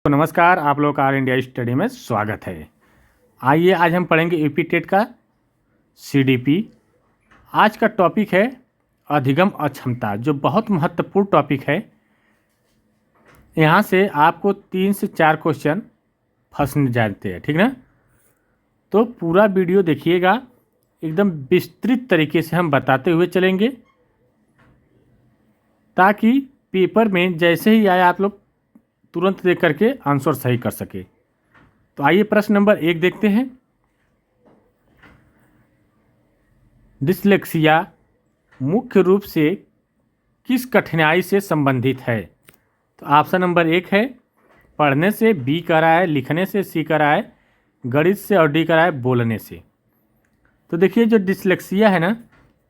तो नमस्कार, आप लोग का आर इंडिया स्टडी में स्वागत है। आइए आज हम पढ़ेंगे यूपी टेट का सीडीपी। आज का टॉपिक है अधिगम अक्षमता, जो बहुत महत्वपूर्ण टॉपिक है। यहाँ से आपको 3 से 4 क्वेश्चन फंसने जाते हैं, ठीक ना। तो पूरा वीडियो देखिएगा, एकदम विस्तृत तरीके से हम बताते हुए चलेंगे, ताकि पेपर में जैसे ही आए आप लोग तुरंत देख करके आंसर सही कर सके। तो आइए प्रश्न नंबर 1 देखते हैं। डिसलेक्सिया मुख्य रूप से किस कठिनाई से संबंधित है? तो ऑप्शन नंबर 1 है पढ़ने से, बी कर रहा है लिखने से, सी कर रहा है गणित से, और डी कर रहा है बोलने से। तो देखिए, जो डिसलेक्सिया है ना,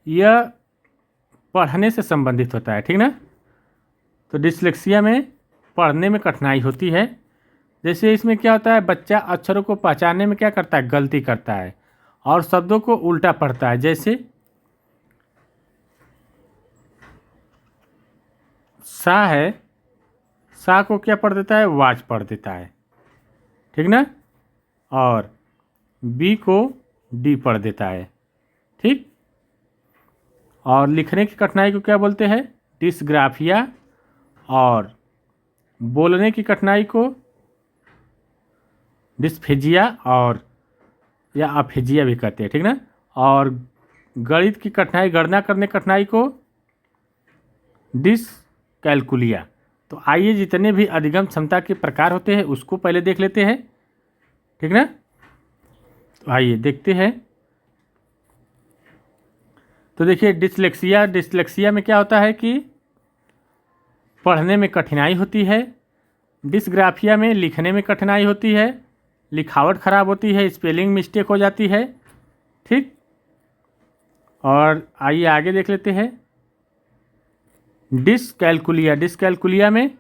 यह पढ़ने से संबंधित होता है, ठीक ना। तो डिसलेक्सिया में पढ़ने में कठिनाई होती है। जैसे इसमें क्या होता है, बच्चा अक्षरों को पहचानने में क्या करता है, गलती करता है और शब्दों को उल्टा पढ़ता है। जैसे सा है, सा को क्या पढ़ देता है, वाच पढ़ देता है, ठीक ना। और बी को डी पढ़ देता है, ठीक। और लिखने की कठिनाई को क्या बोलते हैं, डिसग्राफिया। और बोलने की कठिनाई को डिस्फेजिया और या अफेजिया भी कहते हैं, ठीक ना। और गणित की कठिनाई, गणना करने की कठिनाई को डिसकैलकुलिया। तो आइए जितने भी अधिगम क्षमता के प्रकार होते हैं उसको पहले देख लेते हैं, ठीक ना। तो आइए देखते हैं। तो देखिए, डिसलेक्सिया में क्या होता है कि पढ़ने में कठिनाई होती है। डिसग्राफिया में लिखने में कठिनाई होती है, लिखावट खराब होती है, स्पेलिंग मिस्टेक हो जाती है, ठीक। और आइए आगे देख लेते हैं। डिसकैलकुलिया में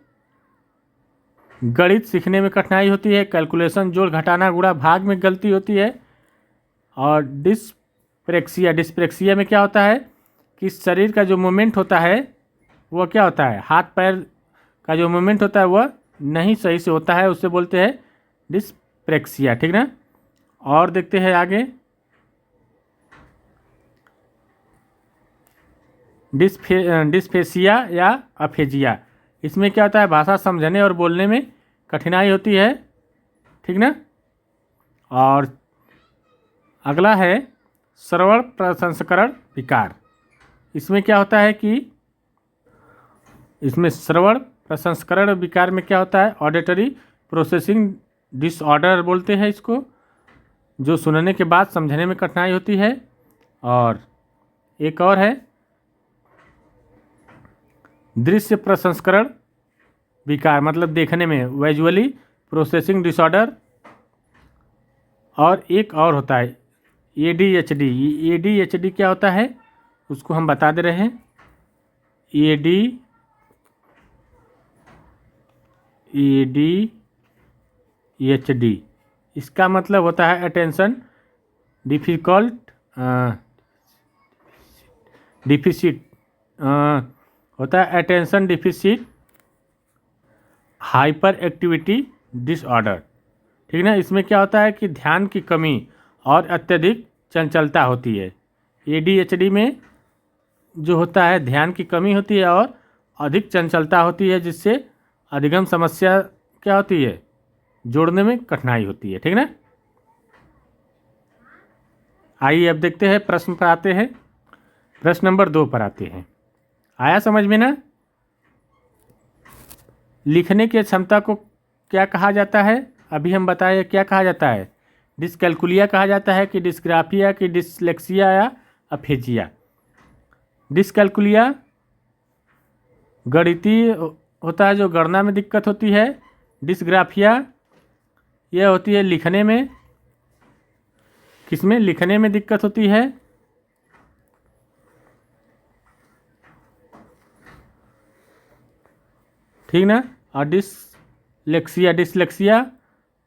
गणित सीखने में कठिनाई होती है, कैलकुलेशन, जोड़ घटाना गुणा भाग में गलती होती है। और डिस्प्रेक्सिया में क्या होता है कि शरीर का जो मूवमेंट होता है वह क्या होता है, हाथ पैर का जो मूवमेंट होता है वह नहीं सही से होता है, उससे बोलते हैं डिस्प्रेक्सिया, ठीक ना। और देखते हैं आगे, डिस्फेसिया या अफेजिया। इसमें क्या होता है, भाषा समझने और बोलने में कठिनाई होती है, ठीक ना। और अगला है श्रवण प्रसंस्करण विकार। इसमें क्या होता है कि इसमें श्रवण प्रसंस्करण विकार में क्या होता है, ऑडिटरी प्रोसेसिंग डिसऑर्डर बोलते हैं इसको, जो सुनने के बाद समझने में कठिनाई होती है। और एक और है दृश्य प्रसंस्करण विकार, मतलब देखने में, विजुअली प्रोसेसिंग डिसऑर्डर। और एक और होता है ADHD। ADHD क्या होता है उसको हम बता दे रहे हैं। ADHD इसका मतलब होता है अटेंशन डिफिसिट होता है, attention deficit hyper activity disorder, ठीक ना। इसमें क्या होता है कि ध्यान की कमी और अत्यधिक चंचलता होती है। ADHD में जो होता है ध्यान की कमी होती है और अधिक चंचलता होती है, जिससे अधिगम समस्या क्या होती है, जोड़ने में कठिनाई होती है, ठीक ना। आइए अब देखते हैं, प्रश्न पर आते हैं। प्रश्न नंबर 2 पर आते हैं। आया समझ में ना। लिखने की क्षमता को क्या कहा जाता है, अभी हम बताए क्या कहा जाता है, डिसकैलकुलिया कहा जाता है कि डिस्ग्राफिया की डिसलेक्सिया या अफेजिया। डिसकैलकुलिया गणितीय होता है, जो गणना में दिक्कत होती है। डिसग्राफिया यह होती है लिखने में, किसमें, लिखने में दिक्कत होती है। ठीक ना। और डिसलेक्सिया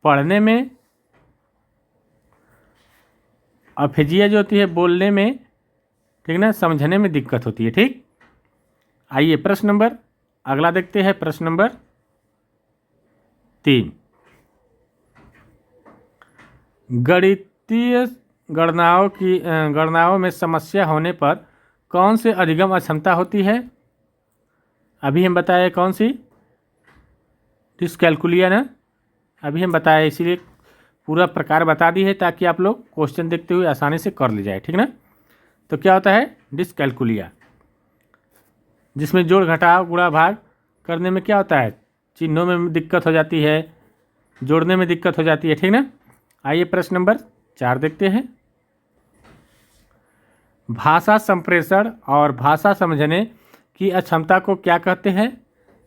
पढ़ने में, अफेजिया जो होती है बोलने में, ठीक ना, समझने में दिक्कत होती है, ठीक। आइए प्रश्न नंबर अगला देखते हैं, प्रश्न नंबर 3। गणितीय गणनाओं में समस्या होने पर कौन से अधिगम अक्षमता होती है? अभी हम बताए कौन सी? डिसकैलकुलिया ना, अभी हम बताए, इसीलिए पूरा प्रकार बता दी है ताकि आप लोग क्वेश्चन देखते हुए आसानी से कर ले जाए, ठीक ना। तो क्या होता है डिसकैलकुलिया, जिसमें जोड़ घटाव गुणा भाग करने में क्या होता है, चिन्हों में दिक्कत हो जाती है, जोड़ने में दिक्कत हो जाती है, ठीक ना। आइए प्रश्न नंबर 4 देखते हैं। भाषा संप्रेषण और भाषा समझने की अक्षमता को क्या कहते हैं?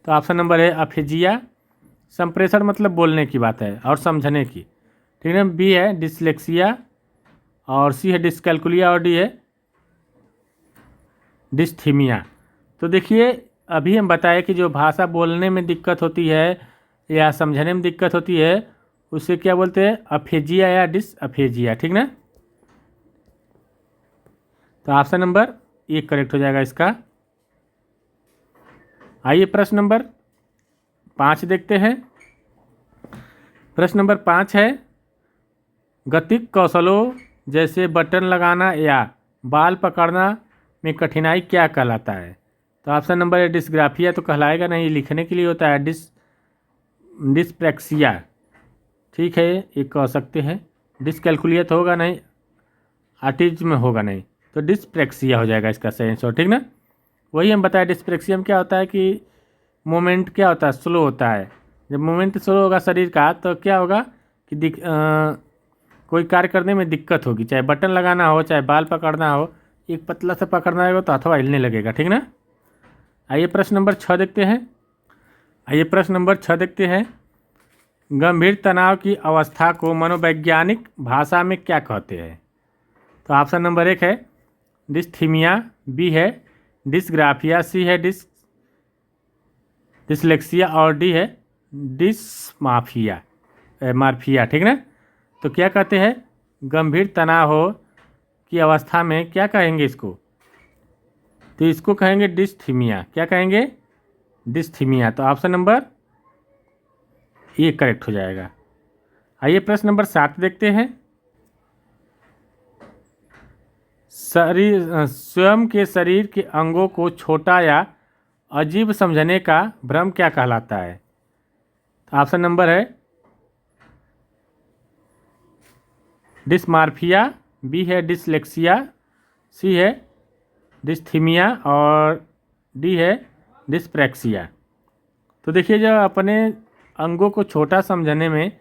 तो ऑप्शन नंबर है अफेजिया। संप्रेषण मतलब बोलने की बात है और समझने की, ठीक है। बी है डिसलेक्सिया, और सी है डिसकैलकुलिया, और डी है डिस्थीमिया। तो देखिए अभी हम बताए कि जो भाषा बोलने में दिक्कत होती है या समझने में दिक्कत होती है उसे क्या बोलते हैं, अफेजिया या डिसअफेजिया, ठीक ना। तो ऑप्शन नंबर ए करेक्ट हो जाएगा इसका। आइए प्रश्न नंबर 5 देखते हैं। प्रश्न नंबर 5 है गतिक कौशलों जैसे बटन लगाना या बाल पकड़ना में कठिनाई क्या कहलाता है? तो ऑप्शन नंबर है डिस्ग्राफिया, तो कहलाएगा नहीं, लिखने के लिए होता है डिस्प्रैक्सिया, ठीक है, ये कह सकते हैं। डिसकैलकुलिया तो होगा नहीं, ऑटिज्म होगा नहीं, तो डिस्प्रैक्सिया हो जाएगा इसका सही आंसर, ठीक ना। वही हम बताया डिस्प्रैक्सिया में क्या होता है कि मोमेंट क्या होता है, स्लो होता है। जब मोमेंट स्लो होगा शरीर का तो क्या होगा कि कोई कार्य करने में दिक्कत होगी, चाहे बटन लगाना हो चाहे बाल पकड़ना हो, एक पतला सा पकड़ना होगा तो हथवा हिलने लगेगा, ठीक ना। आइए प्रश्न नंबर 6 देखते हैं। गंभीर तनाव की अवस्था को मनोवैज्ञानिक भाषा में क्या कहते हैं? तो ऑप्शन नंबर 1 है डिस्थीमिया, बी है डिसग्राफिया, सी है डिसलेक्सिया, और डी है डिसमाफिया मार्फिया, ठीक ना। तो क्या कहते हैं, गंभीर तनाव हो की अवस्था में क्या कहेंगे इसको? तो इसको कहेंगे डिस्थीमिया। क्या कहेंगे? डिस्थीमिया। तो ऑप्शन नंबर ए करेक्ट हो जाएगा। आइए प्रश्न नंबर 7 देखते हैं। स्वयं के शरीर के अंगों को छोटा या अजीब समझने का भ्रम क्या कहलाता है? ऑप्शन नंबर है डिस्मार्फिया, बी है डिसलेक्सिया, सी है डिस्थीमिया, और डी है डिस्प्रैक्सिया। तो देखिए जब अपने अंगों को छोटा समझने में,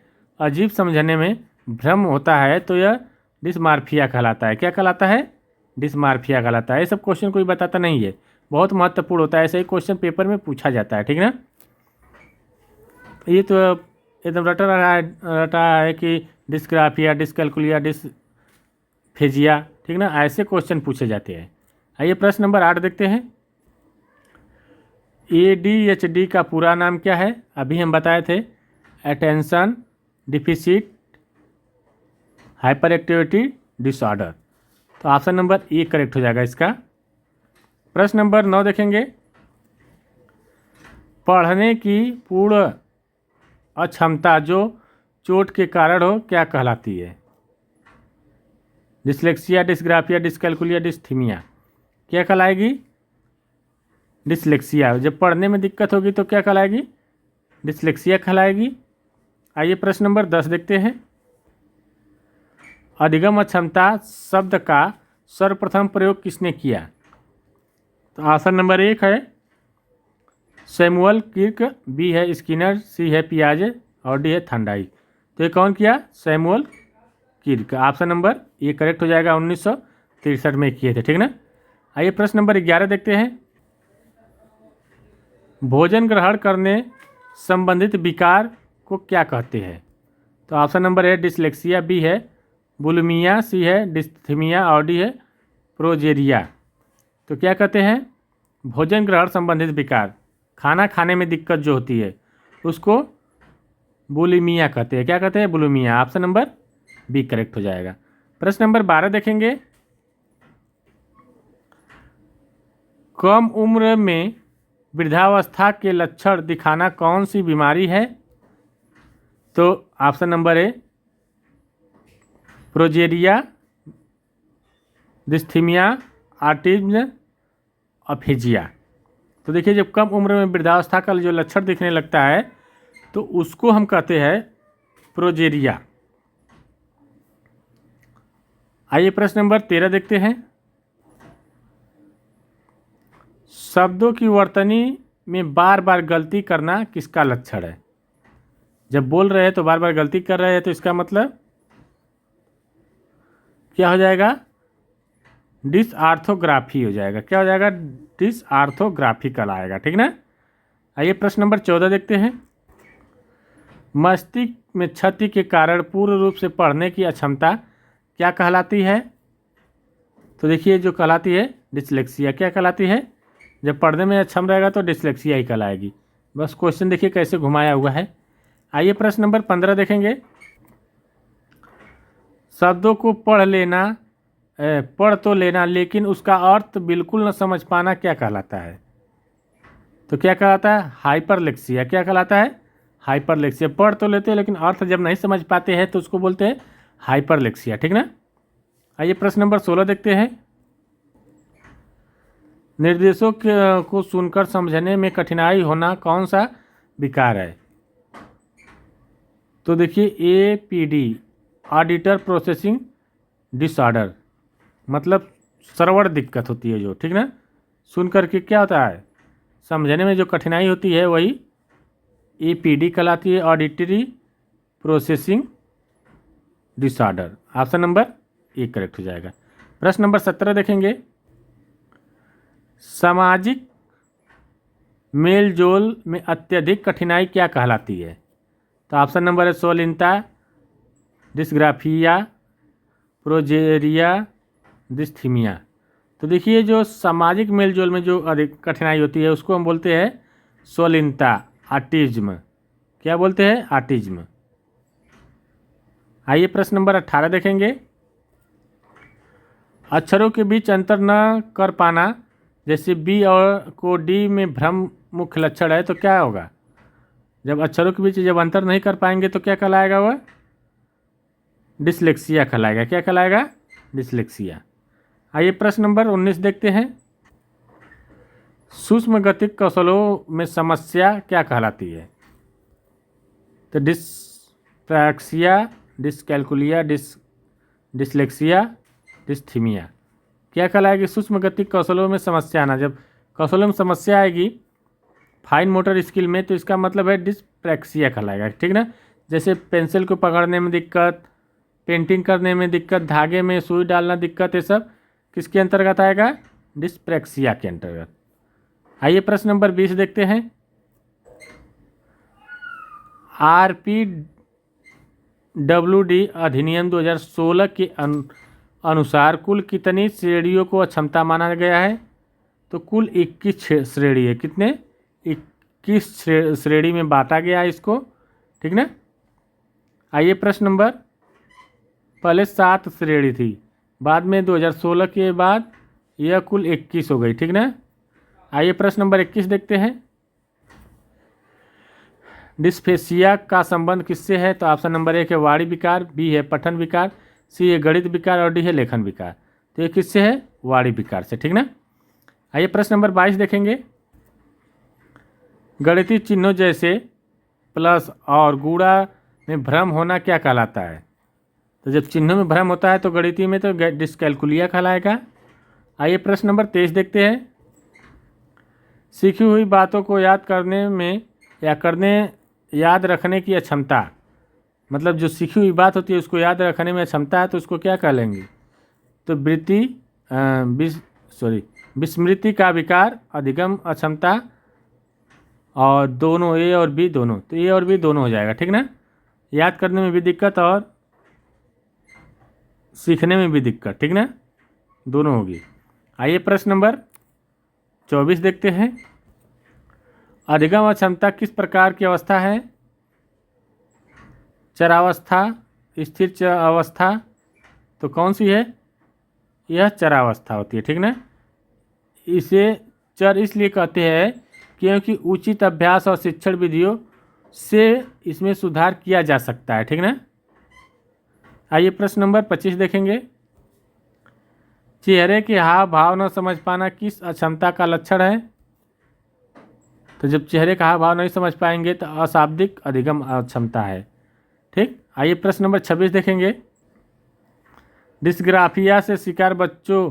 अजीब समझने में भ्रम होता है तो यह डिस्मार्फिया कहलाता है। क्या कहलाता है? डिस्मार्फिया कहलाता है। ये सब क्वेश्चन कोई बताता नहीं है, बहुत महत्वपूर्ण होता है, ऐसे ही क्वेश्चन पेपर में पूछा जाता है, ठीक ना। ये तो एकदम रटा है कि डिस्ग्राफिया, डिसकैलकुलिया, डिसफेजिया, ठीक ना, ऐसे क्वेश्चन पूछे जाते हैं। आइए प्रश्न नंबर 8 देखते हैं। ADHD का पूरा नाम क्या है? अभी हम बताए थे attention deficit hyper activity disorder. तो ऑप्शन नंबर ए करेक्ट हो जाएगा इसका। प्रश्न नंबर 9 देखेंगे। पढ़ने की पूर्ण अक्षमता जो चोट के कारण हो क्या कहलाती है? Dyslexia, dysgraphia, dyscalculia, dysthymia. क्या कहलाएगी? डिसलेक्सिया। जब पढ़ने में दिक्कत होगी तो क्या कहलाएगी? डिसलेक्सिया कहलाएगी। आइए प्रश्न नंबर 10 देखते हैं। अधिगम अक्षमता शब्द का सर्वप्रथम प्रयोग किसने किया? तो ऑप्शन नंबर 1 है सैमुअल किर्क, बी है स्किनर, सी है पियाजे, और डी है थर्नडाइक। तो ये कौन किया? Samuel Kirk. Option number A correct हो जाएगा, 1963 में किए थे, ठीक ना। आइए प्रश्न नंबर 11 देखते हैं। भोजन ग्रहण करने संबंधित विकार को क्या कहते हैं? तो option number A dyslexia, B है बुलिमिया, सी है डिस्थीमिया, और डी है प्रोजेरिया। तो क्या कहते हैं? भोजन ग्रहण संबंधित विकार, खाना खाने में दिक्कत जो होती है उसको बुलिमिया कहते हैं। क्या कहते हैं? Bulimia. Option number B correct हो जाएगा। प्रश्न नंबर 12 देखेंगे। कम उम्र में वृद्धावस्था के लक्षण दिखाना कौन सी बीमारी है? तो ऑप्शन नंबर ए प्रोजेरिया, डिस्थीमिया, ऑटिज्म, अफेजिया। तो देखिए जब कम उम्र में वृद्धावस्था का जो लक्षण दिखने लगता है तो उसको हम कहते हैं प्रोजेरिया। आइए प्रश्न नंबर 13 देखते हैं। शब्दों की वर्तनी में बार बार गलती करना किसका लक्षण है? जब बोल रहे हैं तो बार बार गलती कर रहे हैं तो इसका मतलब क्या हो जाएगा? डिसऑर्थोग्राफी हो जाएगा। क्या हो जाएगा? डिसऑर्थोग्राफी कहलाएगा, ठीक ना। आइए प्रश्न नंबर 14 देखते हैं। मस्तिष्क में क्षति के कारण पूर्ण रूप से पढ़ने की अक्षमता क्या कहलाती है? तो देखिए जो कहलाती है डिसलेक्सिया। क्या कहलाती है? जब पढ़ने में अक्षम रहेगा तो डिसलेक्सिया ही कहलाएगी। बस क्वेश्चन देखिए कैसे घुमाया हुआ है। आइए प्रश्न नंबर 15 देखेंगे। शब्दों को पढ़ तो लेना लेकिन उसका अर्थ बिल्कुल न समझ पाना क्या कहलाता है? तो क्या कहलाता है? हाइपरलेक्सिया। क्या कहलाता है? हाइपरलेक्सिया। पढ़ तो लेते हैं लेकिन अर्थ जब नहीं समझ पाते हैं तो उसको बोलते हैं हाइपरलेक्सिया, ठीक ना। आइए प्रश्न नंबर 16 देखते हैं। निर्देशों को सुनकर समझने में कठिनाई होना कौन सा विकार है? तो देखिए APD, ऑडिटर प्रोसेसिंग डिसऑर्डर, मतलब श्रवण दिक्कत होती है जो, ठीक ना। सुन करके क्या होता है? समझने में जो कठिनाई होती है वही APD कहलाती है, auditory processing disorder. Option number 1 correct हो जाएगा। प्रश्न नंबर 17 देखेंगे। सामाजिक मेल जोल में अत्यधिक कठिनाई क्या कहलाती है? तो ऑप्शन नंबर है सोलिनता, डिस्ग्राफिया, प्रोजेरिया, डिस्थीमिया। तो देखिए जो सामाजिक मेलजोल में जो अधिक कठिनाई होती है उसको हम बोलते हैं सोलिनता, ऑटिज्म। क्या बोलते हैं? ऑटिज्म। आइए प्रश्न नंबर 18 देखेंगे। अक्षरों के बीच अंतर न कर पाना, जैसे बी और को डी में भ्रम मुख्य लक्षण है तो क्या होगा? जब अक्षरों के बीच जब अंतर नहीं कर पाएंगे तो क्या कहलाएगा? वह डिसलेक्सिया कहलाएगा। क्या कहलाएगा? डिसलेक्सिया। आइए प्रश्न नंबर 19 देखते हैं। सूक्ष्म गतिक कौशलों में समस्या क्या कहलाती है? तो डिस्प्रैक्सिया, डिसकैलकुलिया, डिसलेक्सिया, डिस्थीमिया। क्या कहलाएगी? सूक्ष्म गतिक कौशलों में समस्या आना। जब कौशलों में समस्या आएगी फाइन मोटर स्किल में तो इसका मतलब है डिस्प्रैक्सिया कहलाएगा, ठीक ना। जैसे पेंसिल को पकड़ने में दिक्कत, पेंटिंग करने में दिक्कत, धागे में सुई डालना दिक्कत, ये सब किसके अंतर्गत आएगा? डिस्प्रैक्सिया के अंतर्गत। आइए प्रश्न नंबर 20 देखते हैं। RPWD अधिनियम 2016 के अनुसार कुल कितनी श्रेणियों को अक्षमता माना गया है? तो कुल 21 श्रेणी है। कितने? 21 श्रेणी में बांटा गया है इसको, ठीक ना। आइए प्रश्न नंबर, पहले 7 श्रेणी थी, बाद में 2016 के बाद यह कुल 21 हो गई, ठीक ना। आइए प्रश्न नंबर 21 देखते हैं। डिस्फेसिया का संबंध किससे है? तो ऑप्शन नंबर 1 है वाणी विकार, बी है पठन विकार, सी है गणित विकार और डी है लेखन विकार। तो ये किससे है? वाणी विकार से, ठीक ना। आइए प्रश्न नंबर 22 देखेंगे। गणितीय चिन्हों जैसे प्लस और गुणा में भ्रम होना क्या कहलाता है? तो जब चिन्हों में भ्रम होता है तो गणितीय में तो डिस्कैलकुलिया कहलाएगा। आइए प्रश्न नंबर 23 देखते हैं। सीखी हुई बातों को याद करने में याद रखने की अक्षमता, मतलब जो सीखी हुई बात होती है उसको याद रखने में क्षमता है तो उसको क्या कह लेंगे? तो विस्मृति का विकार, अधिगम अक्षमता, और दोनों ए और बी दोनों, तो ए और बी दोनों हो जाएगा, ठीक ना। याद करने में भी दिक्कत और सीखने में भी दिक्कत, ठीक ना, दोनों होगी। आइए प्रश्न नंबर 24 देखते हैं। अधिगम अक्षमता किस प्रकार की अवस्था है? चरावस्था, स्थिर अवस्था, तो कौन सी है? यह चरावस्था होती है, ठीक ना। इसे चर इसलिए कहते हैं क्योंकि उचित अभ्यास और शिक्षण विधियों से इसमें सुधार किया जा सकता है, ठीक ना। आइए प्रश्न नंबर 25 देखेंगे। चेहरे के हाव भाव न समझ पाना किस अक्षमता का लक्षण है? तो जब चेहरे का हाव भाव नहीं समझ पाएंगे तो अशाब्दिक अधिगम अक्षमता है। ठीक, आइए प्रश्न नंबर 26 देखेंगे। डिस्ग्राफिया से शिकार बच्चों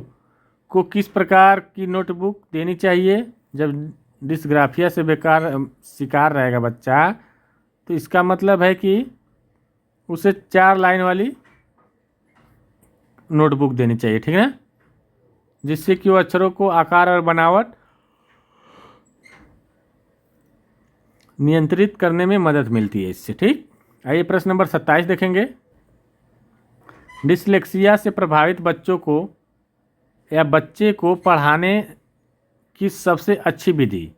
को किस प्रकार की नोटबुक देनी चाहिए? जब डिस्ग्राफिया से शिकार रहेगा बच्चा तो इसका मतलब है कि उसे 4 लाइन वाली नोटबुक देनी चाहिए, ठीक है ना, जिससे कि वो अक्षरों को आकार और बनावट नियंत्रित करने में मदद मिलती है इससे। ठीक, आइए प्रश्न नंबर 27 देखेंगे। डिसलेक्सिया से प्रभावित बच्चों को या बच्चे को पढ़ाने की सबसे अच्छी विधि?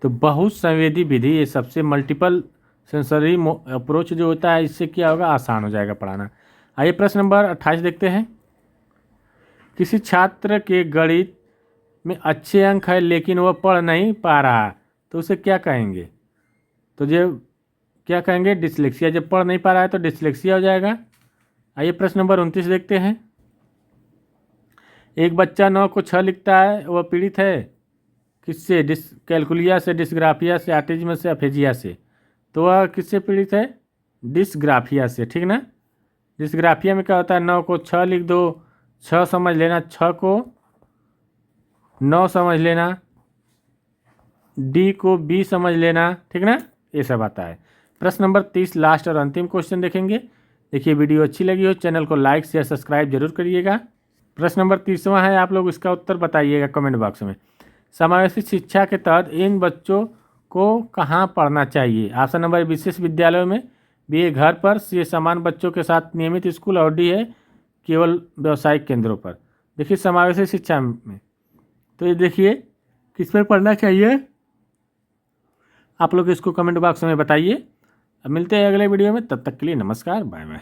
तो बहुत संवेदी विधि, ये सबसे मल्टीपल सेंसरी अप्रोच जो होता है, इससे क्या होगा, आसान हो जाएगा पढ़ाना। आइए प्रश्न नंबर 28 देखते हैं। किसी छात्र के गणित में अच्छे अंक है लेकिन वह पढ़ नहीं पा रहा तो उसे क्या कहेंगे? तो जो क्या कहेंगे, डिसलेक्सिया। जब पढ़ नहीं पा रहा है तो डिसलेक्सिया हो जाएगा। आइए प्रश्न नंबर 29 देखते हैं। एक बच्चा 9 को 6 लिखता है, वह पीड़ित है किससे? कैलकुलिया से, डिस्ग्राफिया से, ऑटिज्म से, अफेजिया से। तो वह किससे पीड़ित है? डिस्ग्राफिया से, ठीक ना। डिस्ग्राफिया में क्या होता है, 9 को 6 लिख दो, 6 समझ लेना, 6 को 9 समझ लेना, डी को बी समझ लेना, ठीक ना, ये सब आता है। प्रश्न नंबर 30 लास्ट और अंतिम क्वेश्चन देखेंगे। देखिए वीडियो अच्छी लगी हो चैनल को लाइक शेयर सब्सक्राइब जरूर करिएगा। प्रश्न नंबर 30वां है, आप लोग इसका उत्तर बताइएगा कमेंट बॉक्स में। समावेशी शिक्षा के तहत इन बच्चों को कहाँ पढ़ना चाहिए? ऑप्शन नंबर विशेष विद्यालयों में, बी घर पर, सी समान बच्चों के साथ नियमित स्कूल, और डी है केवल व्यावसायिक केंद्रों पर। देखिए समावेशी शिक्षा में तो ये देखिए किस पर पढ़ना चाहिए, आप लोग इसको कमेंट बॉक्स में बताइए। अब मिलते हैं अगले वीडियो में, तब तक के लिए नमस्कार, बाय बाय।